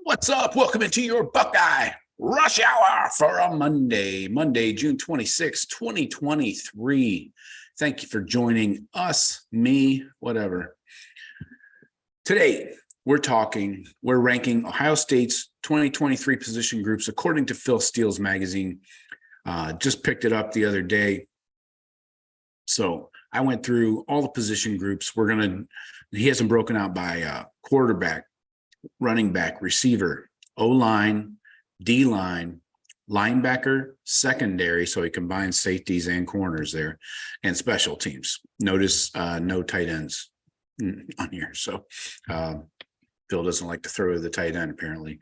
What's up? Welcome into your Buckeye Rush Hour for a Monday, June 26, 2023. Thank you for joining us, me, whatever. Today, we're ranking Ohio State's 2023 position groups according to Phil Steele's magazine. Just picked it up the other day. So I went through all the position groups. He has them broken out by quarterback, running back, receiver, O-line, D-line, linebacker, secondary, so he combines safeties and corners there, and special teams. Notice no tight ends on here. So Phil doesn't like to throw to the tight end, apparently.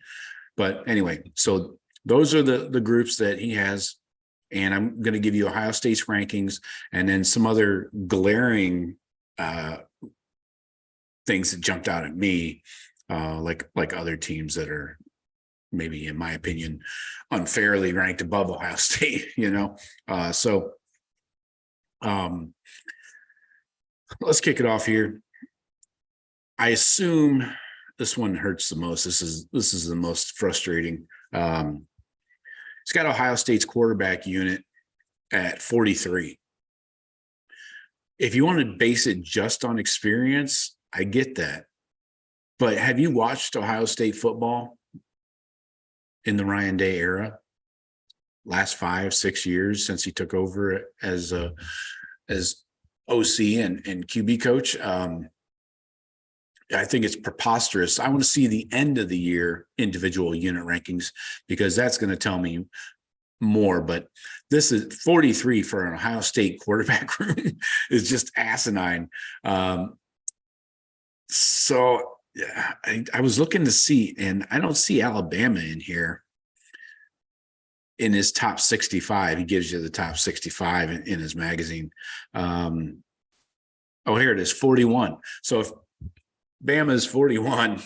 But anyway, so those are the groups that he has. And I'm going to give you Ohio State's rankings and then some other glaring things that jumped out at me. Like other teams that are maybe, in my opinion, unfairly ranked above Ohio State, So let's kick it off here. I assume this one hurts the most. This is the most frustrating. It's got Ohio State's quarterback unit at 43. If you want to base it just on experience, I get that. But have you watched Ohio State football in the Ryan Day era? Last 5-6 years since he took over as OC and QB coach. I think it's preposterous. I want to see the end of the year individual unit rankings because that's going to tell me more. But this is 43 for an Ohio State quarterback room is just asinine. Yeah, I was looking to see, and I don't see Alabama in here in his top 65. He gives you the top 65 in his magazine. Here it is, 41. So if Bama is 41,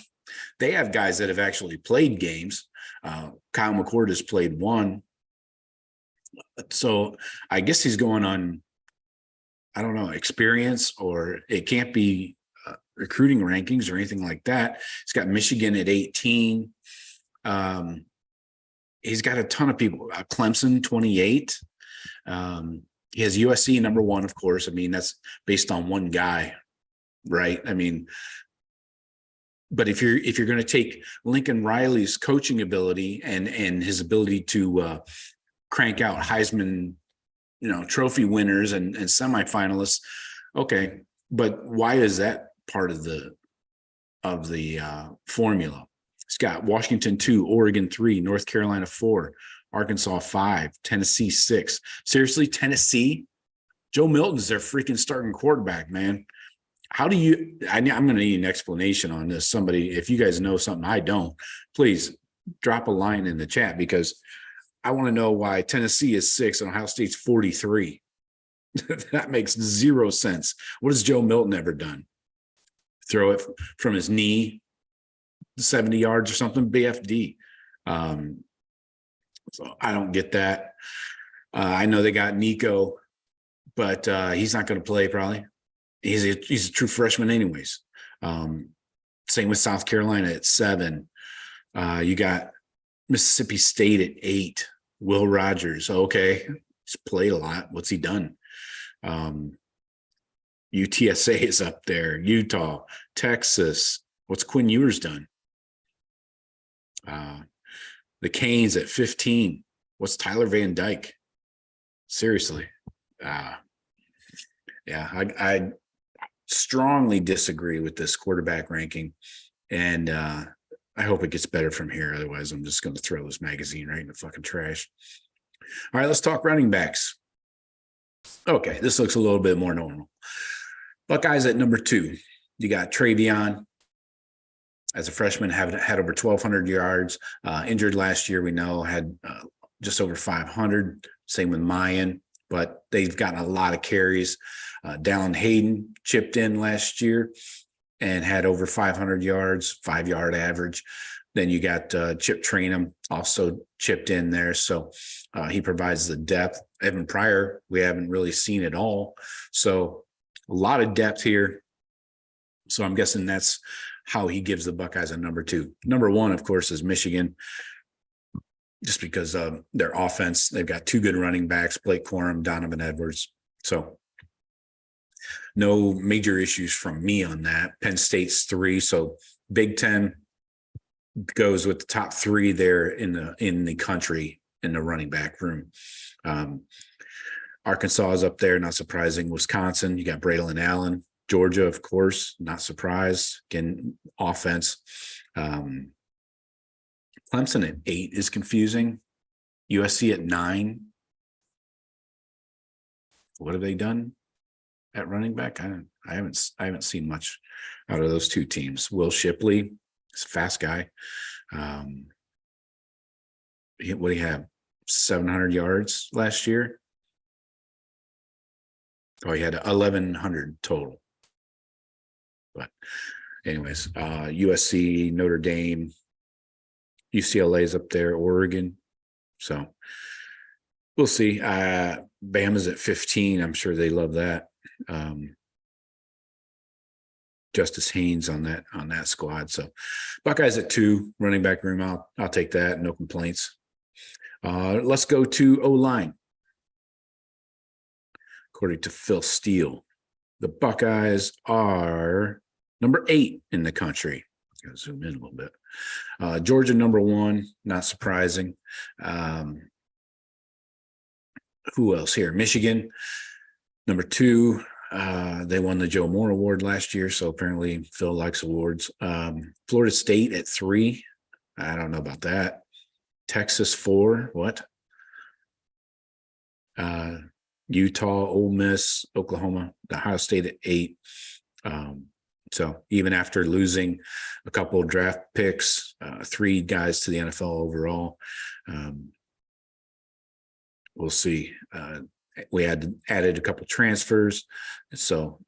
they have guys that have actually played games. Kyle McCord has played one. So I guess he's going on, I don't know, experience, or it can't be recruiting rankings or anything like that. He's got Michigan at 18. He's got a ton of people. Clemson, 28. He has USC number 1, of course. I mean, that's based on one guy, right? I mean, but if you're going to take Lincoln Riley's coaching ability and his ability to crank out Heisman, trophy winners and semifinalists, okay. But why is that part of the formula? It's got Washington 2, Oregon 3, North Carolina 4, Arkansas 5, Tennessee 6. Seriously, Tennessee? Joe Milton's their freaking starting quarterback, man. How do you – I'm going to need an explanation on this. Somebody, if you guys know something I don't, please drop a line in the chat because I want to know why Tennessee is 6 and Ohio State's 43. That makes zero sense. What has Joe Milton ever done? Throw it from his knee 70 yards or something, BFD. So I don't get that. I know they got Nico, but he's not going to play probably. He's a true freshman anyways. Same with South Carolina at 7. You got Mississippi State at 8. Will Rogers, okay. He's played a lot. What's he done? UTSA is up there. Utah, Texas. What's Quinn Ewers done? The Canes at 15. What's Tyler Van Dyke? Seriously. I strongly disagree with this quarterback ranking. And I hope it gets better from here. Otherwise, I'm just going to throw this magazine right in the fucking trash. All right, let's talk running backs. Okay, this looks a little bit more normal. Buckeyes at number 2. You got Travion. As a freshman, had over 1,200 yards. Injured last year, we know, had just over 500. Same with Mayan, but they've gotten a lot of carries. Dallin Hayden chipped in last year and had over 500 yards, 5-yard average. Then you got Chip Trainum also chipped in there. So he provides the depth. Evan Pryor, we haven't really seen it all. So a lot of depth here. So I'm guessing that's how he gives the Buckeyes a number 2. Number 1, of course, is Michigan, just because of their offense. They've got 2 good running backs, Blake Corum, Donovan Edwards. So no major issues from me on that. Penn State's 3. So Big Ten goes with the top 3 there in the country in the running back room. Arkansas is up there, not surprising. Wisconsin, you got Braylon Allen. Georgia, of course, not surprised. Again, offense. Clemson at 8 is confusing. USC at 9. What have they done at running back? I haven't seen much out of those 2 teams. Will Shipley is a fast guy. What do you have? 700 yards last year. Oh, he had 1,100 total. But anyways, USC, Notre Dame, UCLA's up there, Oregon. So we'll see. Bama's at 15. I'm sure they love that. Justice Haynes on that squad. So Buckeyes at 2, running back room. I'll take that. No complaints. Let's go to O-line. According to Phil Steele, the Buckeyes are number 8 in the country. I'm going to zoom in a little bit. Georgia, number 1, not surprising. Who else here? Michigan, number 2. They won the Joe Moore Award last year, so apparently Phil likes awards. Florida State at 3. I don't know about that. Texas 4. What? Utah, Ole Miss, Oklahoma, Ohio State at 8. So even after losing a couple of draft picks, 3 guys to the NFL overall, we'll see. We added a couple transfers, so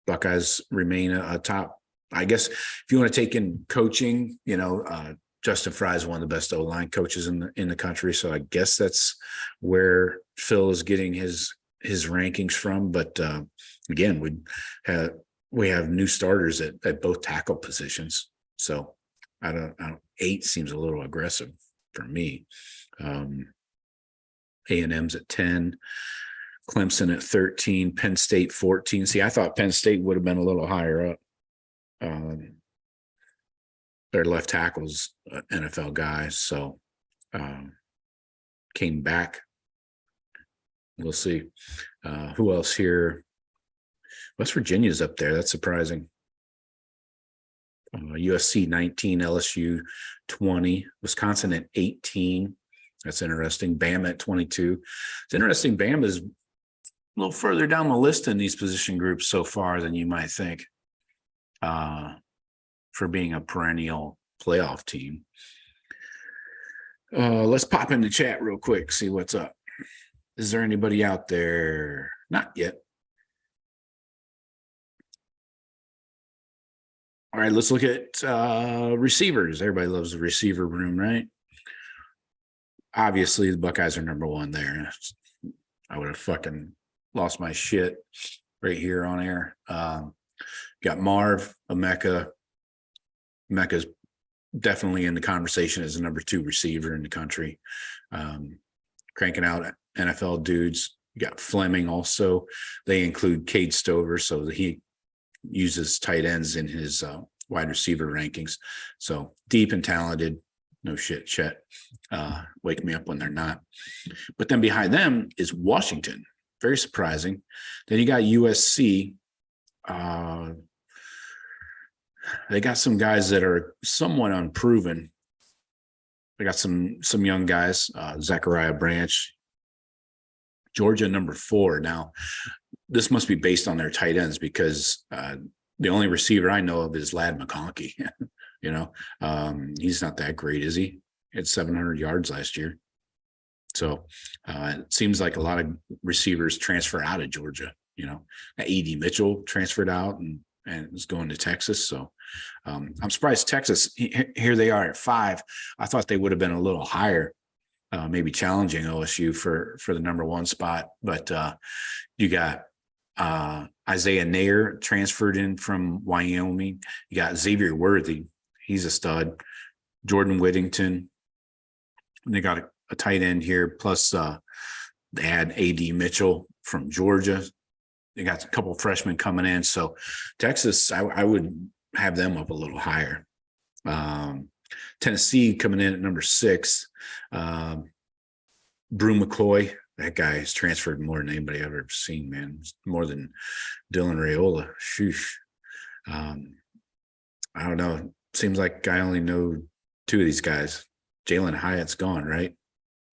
Buckeyes remain a top. I guess if you want to take in coaching, Justin Fry is one of the best O-line coaches in the country. So I guess that's where Phil is getting his rankings from. But again, we have new starters at both tackle positions. So I don't 8 seems a little aggressive for me. A&M's at 10, Clemson at 13, Penn State 14. See, I thought Penn State would have been a little higher up. Their left tackle's NFL guys, so came back. We'll see. Who else here? West Virginia's up there. That's surprising. USC 19, LSU 20, Wisconsin at 18. That's interesting. Bama at 22. It's interesting. Bama is a little further down the list in these position groups so far than you might think, for being a perennial playoff team. Let's pop in the chat real quick, see what's up. Is there anybody out there? Not yet. All right, let's look at receivers. Everybody loves the receiver room, right? Obviously, the Buckeyes are number 1 there. I would have fucking lost my shit right here on air. Got Marv, Emeka. Emeka's definitely in the conversation as the number 2 receiver in the country. Cranking out NFL dudes. You got Fleming also. They include Cade Stover, so he uses tight ends in his wide receiver rankings. So deep and talented. No shit, Chet. Wake me up when they're not. But then behind them is Washington. Very surprising. Then you got USC. They got some guys that are somewhat unproven. They got some young guys. Zachariah Branch. Georgia, number 4. Now, this must be based on their tight ends because the only receiver I know of is Ladd McConkey. He's not that great, is he? He had 700 yards last year. So it seems like a lot of receivers transfer out of Georgia. A.D. Mitchell transferred out and is going to Texas. So I'm surprised Texas, here they are at 5. I thought they would have been a little higher, maybe challenging OSU for the number 1 spot. But you got Isaiah Nair transferred in from Wyoming. You got Xavier Worthy. He's a stud. Jordan Whittington. And they got a tight end here. Plus, they had A.D. Mitchell from Georgia. They got a couple of freshmen coming in. So Texas, I would have them up a little higher. Tennessee coming in at number 6. Brew McCoy. That guy has transferred more than anybody I've ever seen, man. More than Dylan Raiola. Sheesh. I don't know. Seems like I only know 2 of these guys. Jalen Hyatt's gone, right?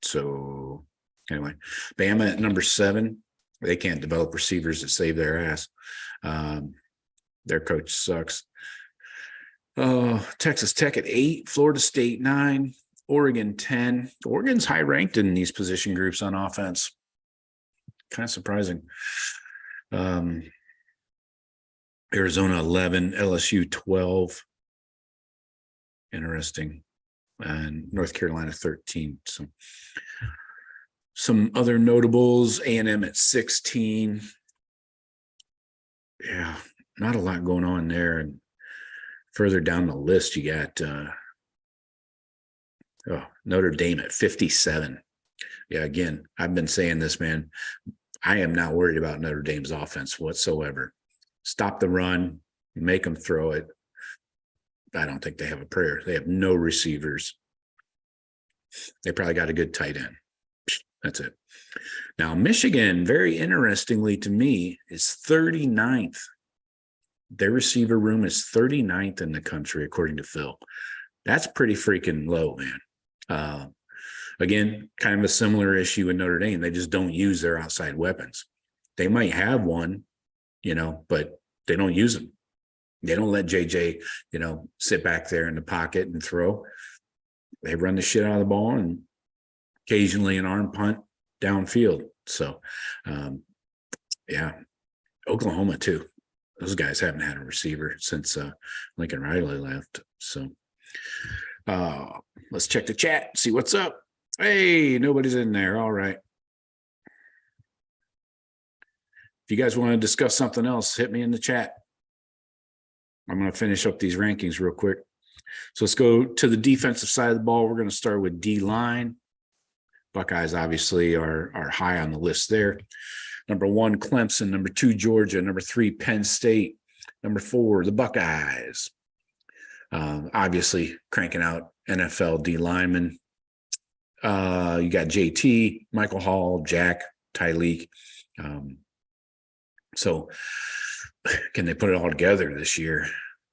So anyway, Bama at number 7. They can't develop receivers that save their ass. Their coach sucks. Texas Tech at 8, Florida State 9, Oregon 10. Oregon's high ranked in these position groups on offense. Kind of surprising. Arizona 11, LSU 12. Interesting. And North Carolina 13. So some other notables, A&M at 16. Yeah, not a lot going on there. And further down the list, you got Notre Dame at 57. Yeah, again, I've been saying this, man. I am not worried about Notre Dame's offense whatsoever. Stop the run, make them throw it. I don't think they have a prayer. They have no receivers. They probably got a good tight end. That's it. Now, Michigan, very interestingly to me, is 39th. Their receiver room is 39th in the country, according to Phil. That's pretty freaking low, man. Again, kind of a similar issue in Notre Dame. They just don't use their outside weapons. They might have one, but they don't use them. They don't let JJ, sit back there in the pocket and throw. They run the shit out of the ball and occasionally an arm punt downfield. So, Oklahoma too. Those guys haven't had a receiver since Lincoln Riley left. So let's check the chat, see what's up. Hey, nobody's in there. All right. If you guys want to discuss something else, hit me in the chat. I'm going to finish up these rankings real quick. So let's go to the defensive side of the ball. We're going to start with D-line. Buckeyes obviously are high on the list there. Number 1, Clemson. Number 2, Georgia. Number 3, Penn State. Number 4, the Buckeyes. Obviously cranking out NFL D linemen. You got JT, Michael Hall, Jack, Tyleek. So can they put it all together this year?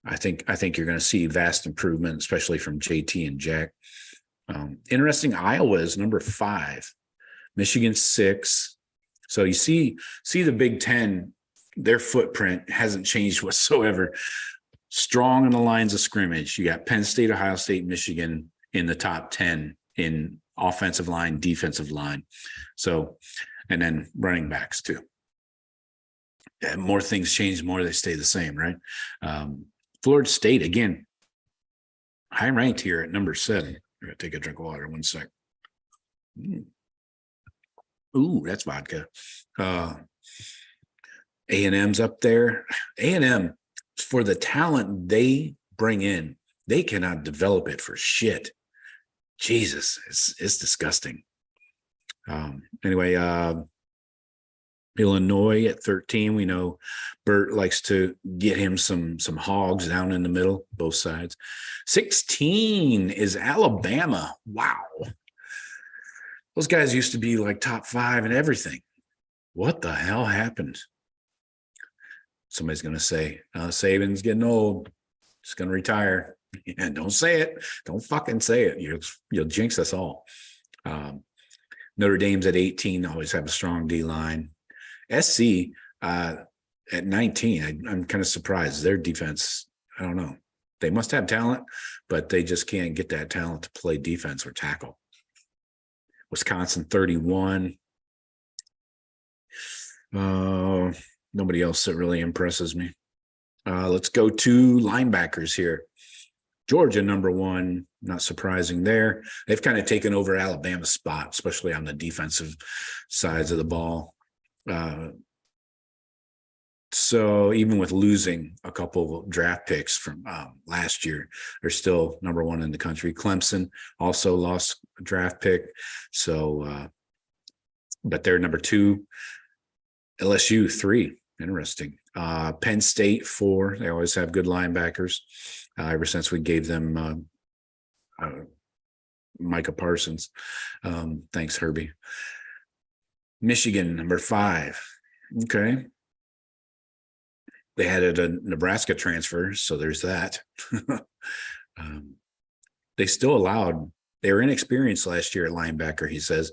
I think you're going to see vast improvement, especially from JT and Jack. Interesting. Iowa is number 5, Michigan 6. So you see the Big Ten, their footprint hasn't changed whatsoever. Strong in the lines of scrimmage. You got Penn State, Ohio State, Michigan in the top 10 in offensive line, defensive line. So, and then running backs too. Yeah, more things change, more they stay the same, right? Florida State, again, high ranked here at number 7. I'm going to take a drink of water 1 sec. Ooh, that's vodka. A&M's up there. A&M, for the talent they bring in, they cannot develop it for shit. Jesus, it's disgusting. Anyway, Illinois at 13. We know Bert likes to get him some hogs down in the middle, both sides. 16 is Alabama. Wow. Those guys used to be like top 5 and everything. What the hell happened? Somebody's going to say, Saban's getting old. He's going to retire. Yeah, don't say it. Don't fucking say it. You'll jinx us all. Notre Dame's at 18. Always have a strong D-line. SC at 19. I'm kind of surprised. Their defense, I don't know. They must have talent, but they just can't get that talent to play defense or tackle. Wisconsin 31. Nobody else that really impresses me. Let's go to linebackers here. Georgia, number 1, not surprising there. They've kind of taken over Alabama's spot, especially on the defensive sides of the ball. So even with losing a couple of draft picks from last year, they're still number one in the country. Clemson also lost a draft pick. So, but they're number two. LSU, 3. Interesting. Penn State, 4. They always have good linebackers. Ever since we gave them Micah Parsons. Thanks, Herbie. Michigan, number 5. Okay. They had a Nebraska transfer, so there's that. They still allowed, they were inexperienced last year at linebacker, he says,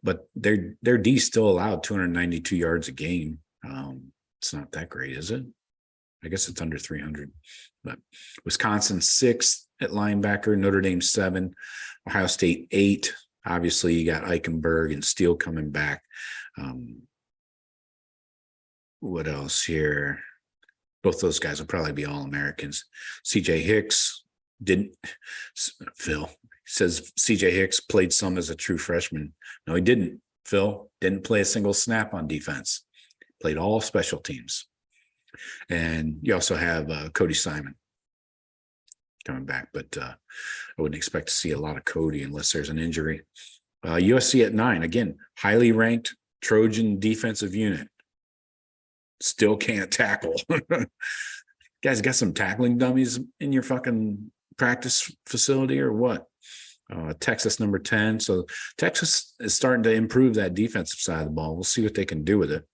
but their D still allowed 292 yards a game. It's not that great, is it? I guess it's under 300. But Wisconsin 6 at linebacker, Notre Dame 7, Ohio State 8. Obviously, you got Eichenberg and Steele coming back. What else here? Both those guys will probably be All-Americans. CJ Hicks didn't. Phil says CJ Hicks played some as a true freshman. No, he didn't. Phil didn't play a single snap on defense. Played all special teams. And you also have Cody Simon coming back, but I wouldn't expect to see a lot of Cody unless there's an injury. USC at 9, again, highly ranked Trojan defensive unit. Still can't tackle. Guys, got some tackling dummies in your fucking practice facility or what? Texas number 10. So Texas is starting to improve that defensive side of the ball. We'll see what they can do with it.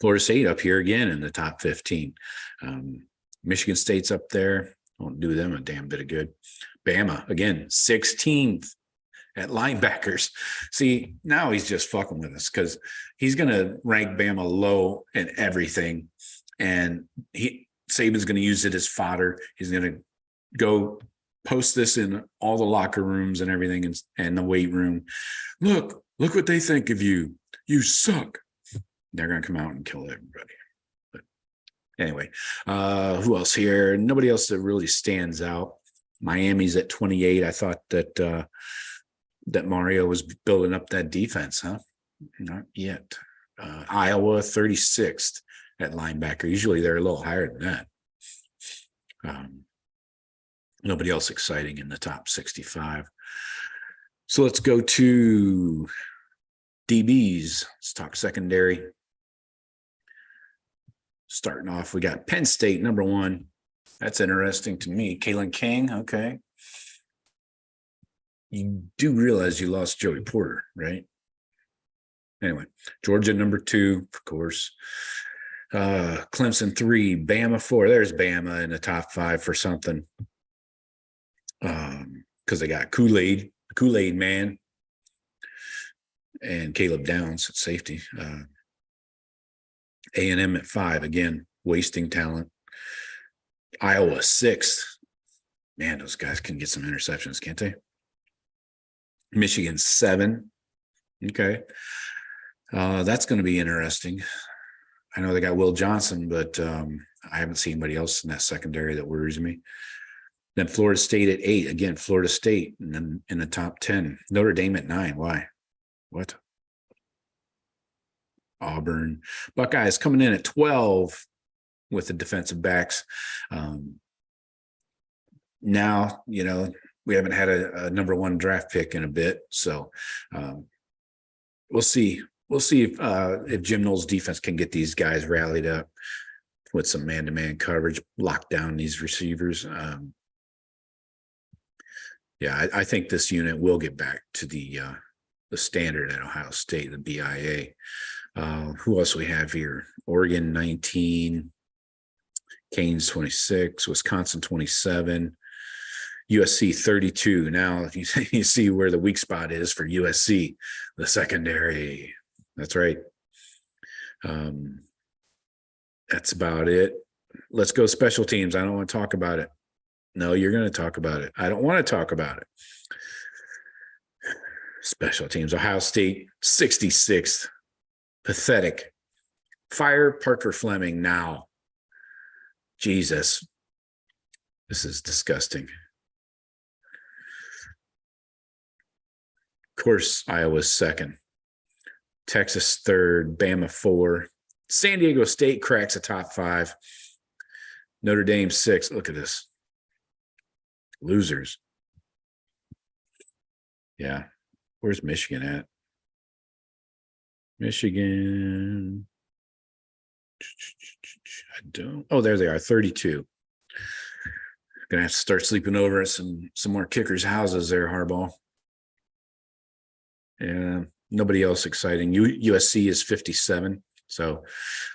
Florida State up here again in the top 15. Michigan State's up there. Won't do them a damn bit of good. Bama, again, 16th at linebackers. See, now he's just fucking with us because he's going to rank Bama low in everything. And Saban's going to use it as fodder. He's going to go post this in all the locker rooms and everything and the weight room. Look what they think of you. You suck. They're going to come out and kill everybody. But anyway, who else here? Nobody else that really stands out. Miami's at 28. I thought that Mario was building up that defense, huh? Not yet. Iowa, 36th at linebacker. Usually they're a little higher than that. Nobody else exciting in the top 65. So let's go to DBs. Let's talk secondary. Starting off, we got Penn State, number 1. That's interesting to me. Kalen King, okay. You do realize you lost Joey Porter, right? Anyway, Georgia, number 2, of course. Clemson, 3, Bama, 4. There's Bama in the top 5 for something. Because they got Kool-Aid man, and Caleb Downs at safety. A&M at 5, again, wasting talent. Iowa, 6th. Man, those guys can get some interceptions, can't they? Michigan, 7. Okay. That's going to be interesting. I know they got Will Johnson, but I haven't seen anybody else in that secondary that worries me. Then Florida State at 8. Again, Florida State in the top 10. Notre Dame at 9. Why? What? Auburn. Buckeyes coming in at 12 with the defensive backs. Now, we haven't had a number 1 draft pick in a bit. So we'll see. We'll see if Jim Knowles' defense can get these guys rallied up with some man-to-man coverage, lock down these receivers. I think this unit will get back to the standard at Ohio State, the BIA. Who else we have here? Oregon, 19. Canes, 26. Wisconsin, 27. USC, 32. Now, you see where the weak spot is for USC, the secondary. That's right. That's about it. Let's go special teams. I don't want to talk about it. No, you're going to talk about it. I don't want to talk about it. Special teams. Ohio State, 66th. Pathetic. Fire Parker Fleming now. Jesus. This is disgusting. Of course, Iowa's 2nd. Texas 3rd. Bama 4. San Diego State cracks a top 5. Notre Dame 6. Look at this. Losers. Yeah. Where's Michigan at? Michigan. I don't. Oh, there they are. 32. Gonna have to start sleeping over at some more kickers' houses there, Harbaugh. Yeah. Nobody else exciting. USC is 57. So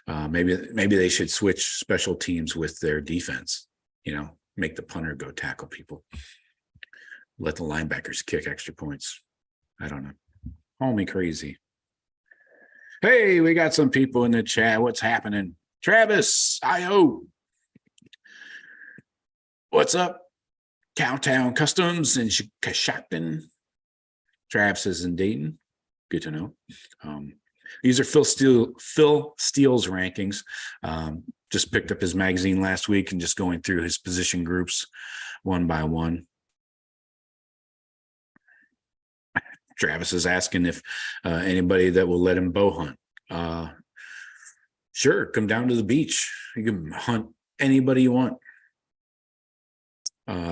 maybe they should switch special teams with their defense. Make the punter go tackle people. Let the linebackers kick extra points. I don't know. Call me crazy. Hey, we got some people in the chat. What's happening? Travis, I.O. What's up? Cowtown Customs in Coshocton. Travis is in Dayton. Good to know. These are Phil Steele's rankings. Just picked up his magazine last week and just going through his position groups one by one. Travis is asking if anybody that will let him bow hunt. Sure, come down to the beach. You can hunt anybody you want.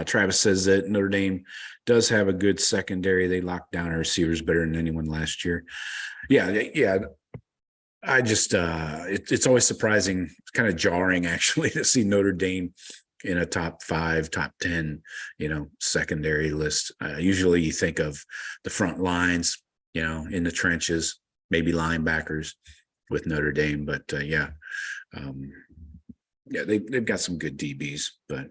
Travis says that Notre Dame does have a good secondary. They locked down our receivers better than anyone last year. Yeah. I just it's always surprising. It's kind of jarring actually to see Notre Dame in a top 5, top 10, secondary list. Usually you think of the front lines, in the trenches, maybe linebackers with Notre Dame, but they've got some good DBs. But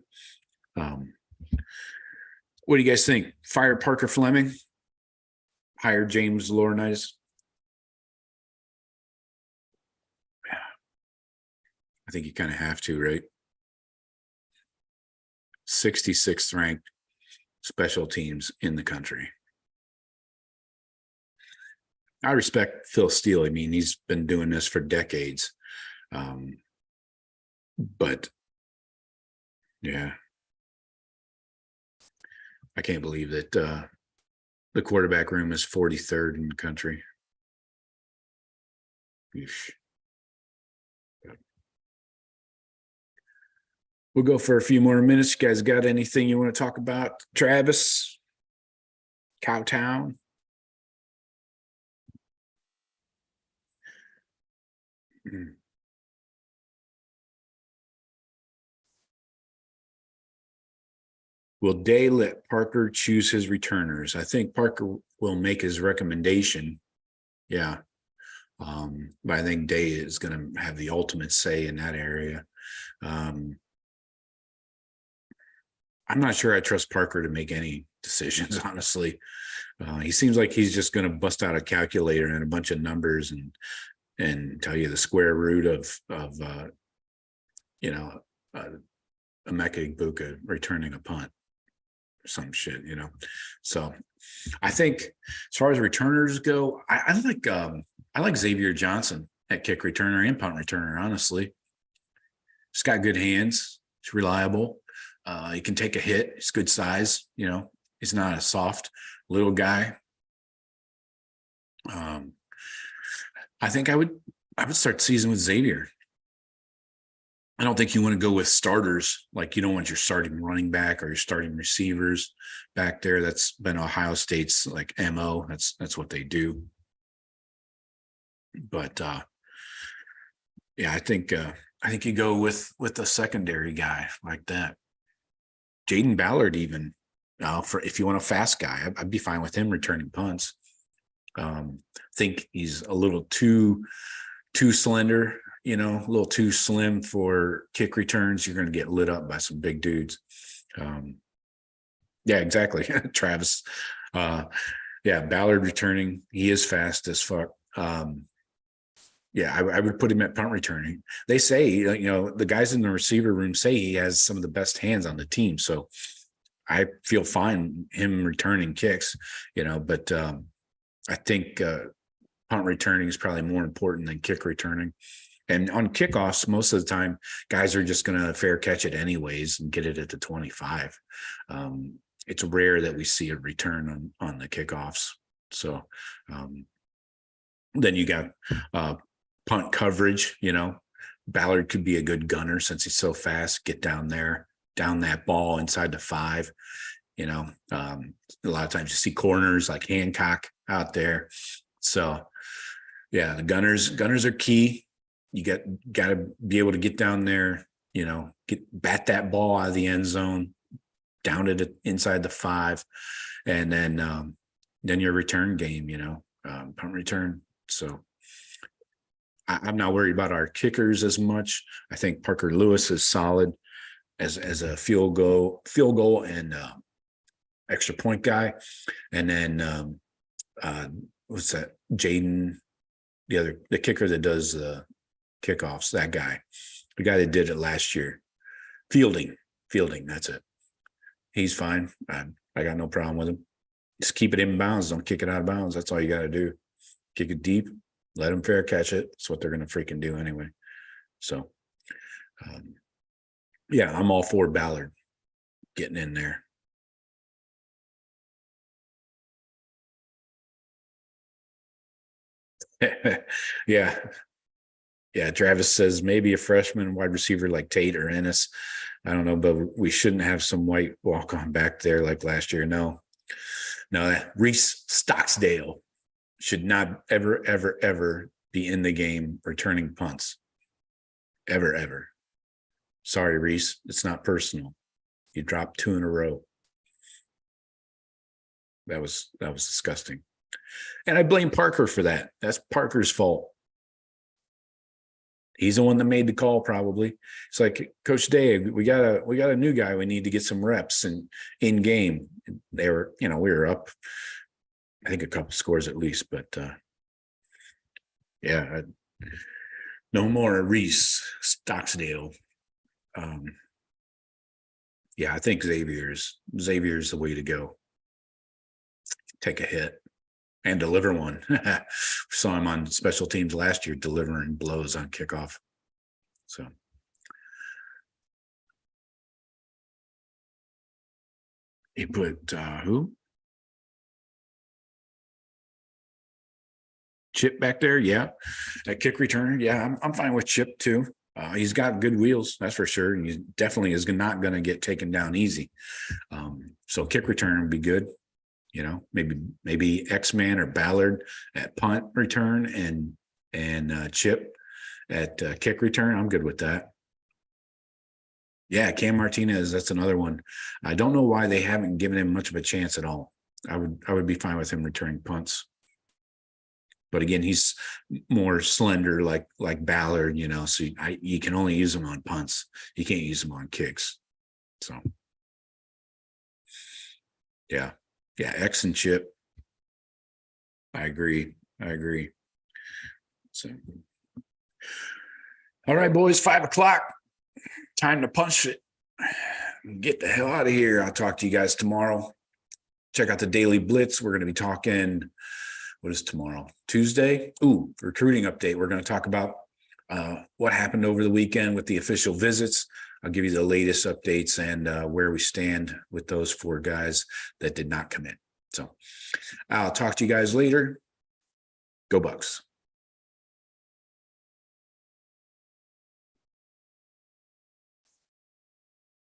what do you guys think? Fire Parker Fleming? Hire James Laurinaitis? I think you kind of have to, right? 66th ranked special teams in the country. I respect Phil Steele. I mean, he's been doing this for decades. But yeah, I can't believe that the quarterback room is 43rd in the country. Eesh. We'll go for a few more minutes. You guys got anything you want to talk about? Travis, Cowtown. Will Day let Parker choose his returners? I think Parker will make his recommendation. Yeah. But I think Day is going to have the ultimate say in that area. I'm not sure I trust Parker to make any decisions, honestly. He seems like he's just going to bust out a calculator and a bunch of numbers and tell you the square root of Emeka Egbuka returning a punt or some shit, So I think as far as returners go, I like Xavier Johnson at kick returner and punt returner, honestly. He's got good hands. He's reliable. He can take a hit. He's good size. He's not a soft little guy. I think I would start the season with Xavier. I don't think you want to go with starters. Like, you don't want your starting running back or your starting receivers back there. That's been Ohio State's like MO. That's what they do. But yeah, I think you go with a secondary guy like that. Jaden Ballard, even for if you want a fast guy, I'd be fine with him returning punts. Think he's a little too slender, a little too slim for kick returns. You're going to get lit up by some big dudes. Yeah, exactly. Travis. Ballard returning. He is fast as fuck. I would put him at punt returning. They say, the guys in the receiver room say he has some of the best hands on the team. So I feel fine him returning kicks, but I think punt returning is probably more important than kick returning. And on kickoffs, most of the time, guys are just going to fair catch it anyways and get it at the 25. It's rare that we see a return on the kickoffs. So then you got punt coverage, Ballard could be a good gunner since he's so fast. Get down there, down that ball inside the 5. A lot of times you see corners like Hancock out there. So yeah, the gunners are key. You got to be able to get down there, bat that ball out of the end zone, down to the inside the 5, and then your return game, punt return. So I'm not worried about our kickers as much. I think Parker Lewis is solid as a field goal and extra point guy. And then what's that? Jaden, the kicker that does the kickoffs, that guy, the guy that did it last year. Fielding, that's it. He's fine. I got no problem with him. Just keep it in bounds. Don't kick it out of bounds. That's all you got to do. Kick it deep. Let them fair catch it. That's what they're going to freaking do anyway. So, yeah, I'm all for Ballard getting in there. Yeah. Travis says maybe a freshman wide receiver like Tate or Ennis. I don't know, but we shouldn't have some white walk-on back there like last year. No, Reese Stocksdale should not ever be in the game returning punts. Ever. Sorry, Reese. It's not personal. You dropped 2 in a row. That was disgusting. And I blame Parker for that. That's Parker's fault. He's the one that made the call, probably. It's like, Coach Dave, we got a new guy. We need to get some reps and in game. They were, we were up, I think, a couple scores at least, but yeah, no more Reese Stocksdale. Yeah, I think Xavier's the way to go. Take a hit and deliver one. Saw him on special teams last year delivering blows on kickoff. So he put who? Chip back there, yeah. That kick returner, yeah. I'm fine with Chip too. He's got good wheels, that's for sure. He definitely is not going to get taken down easy. So kick return would be good. Maybe X-Man or Ballard at punt return and Chip at kick return. I'm good with that. Yeah, Cam Martinez, that's another one. I don't know why they haven't given him much of a chance at all. I would be fine with him returning punts. But again, he's more slender like Ballard, so you can only use him on punts. You can't use him on kicks. So yeah, X and Chip. I agree. So all right, boys, 5:00. Time to punch it. Get the hell out of here. I'll talk to you guys tomorrow. Check out the Daily Blitz. We're going to be talking, what is tomorrow? Tuesday? Recruiting update. We're going to talk about what happened over the weekend with the official visits. I'll give you the latest updates and where we stand with those 4 guys that did not commit. So I'll talk to you guys later. Go Bucks.